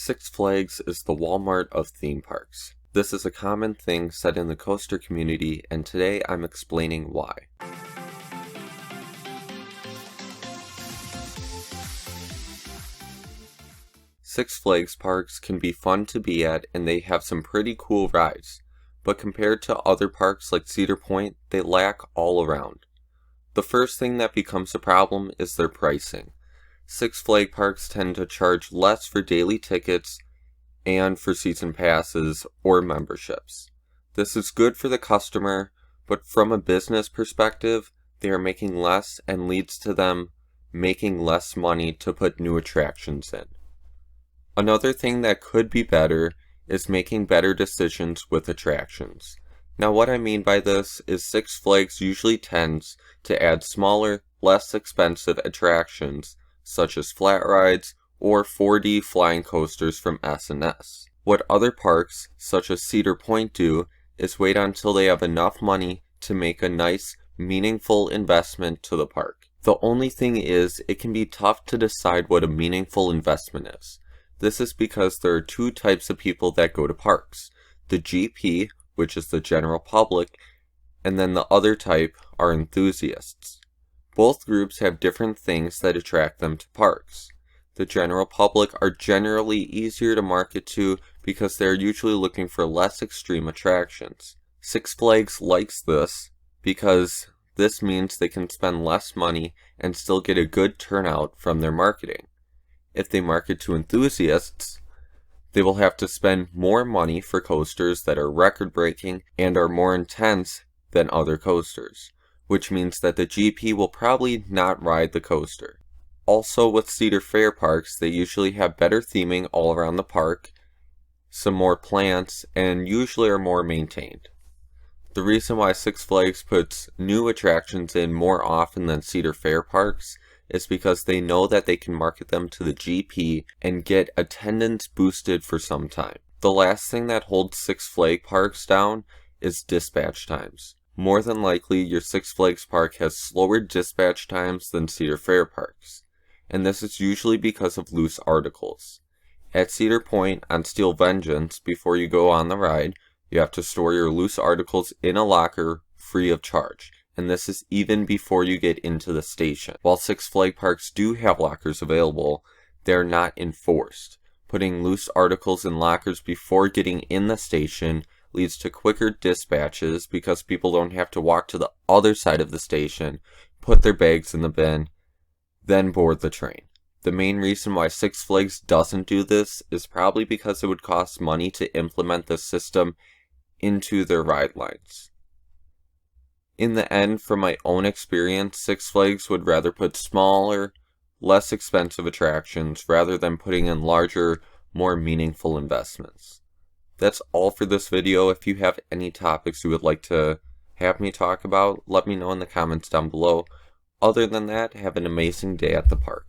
Six Flags is the Walmart of theme parks. This is a common thing said in the coaster community, and today I'm explaining why. Six Flags parks can be fun to be at, and they have some pretty cool rides, but compared to other parks like Cedar Point, they lack all around. The first thing that becomes a problem is their pricing. Six Flag parks tend to charge less for daily tickets and for season passes or memberships. This is good for the customer, but from a business perspective, they are making less and leads to them making less money to put new attractions in. Another thing that could be better is making better decisions with attractions. Now what I mean by this is Six Flags usually tends to add smaller, less expensive attractions such as flat rides or 4D flying coasters from S&S. What other parks, such as Cedar Point, do is wait until they have enough money to make a nice, meaningful investment to the park. The only thing is, it can be tough to decide what a meaningful investment is. This is because there are two types of people that go to parks. The GP, which is the general public, and then the other type are enthusiasts. Both groups have different things that attract them to parks. The general public are generally easier to market to because they are usually looking for less extreme attractions. Six Flags likes this because this means they can spend less money and still get a good turnout from their marketing. If they market to enthusiasts, they will have to spend more money for coasters that are record-breaking and are more intense than other coasters, which means that the GP will probably not ride the coaster. Also, with Cedar Fair parks, they usually have better theming all around the park, some more plants, and usually are more maintained. The reason why Six Flags puts new attractions in more often than Cedar Fair parks is because they know that they can market them to the GP and get attendance boosted for some time. The last thing that holds Six Flags parks down is dispatch times. More than likely, your Six Flags park has slower dispatch times than Cedar Fair parks, and this is usually because of loose articles. At Cedar Point on Steel Vengeance, before you go on the ride, you have to store your loose articles in a locker free of charge, and this is even before you get into the station. While Six Flags parks do have lockers available, they are not enforced. Putting loose articles in lockers before getting in the station leads to quicker dispatches because people don't have to walk to the other side of the station, put their bags in the bin, then board the train. The main reason why Six Flags doesn't do this is probably because it would cost money to implement this system into their ride lines. In the end, from my own experience, Six Flags would rather put smaller, less expensive attractions rather than putting in larger, more meaningful investments. That's all for this video. If you have any topics you would like to have me talk about, let me know in the comments down below. Other than that, have an amazing day at the park.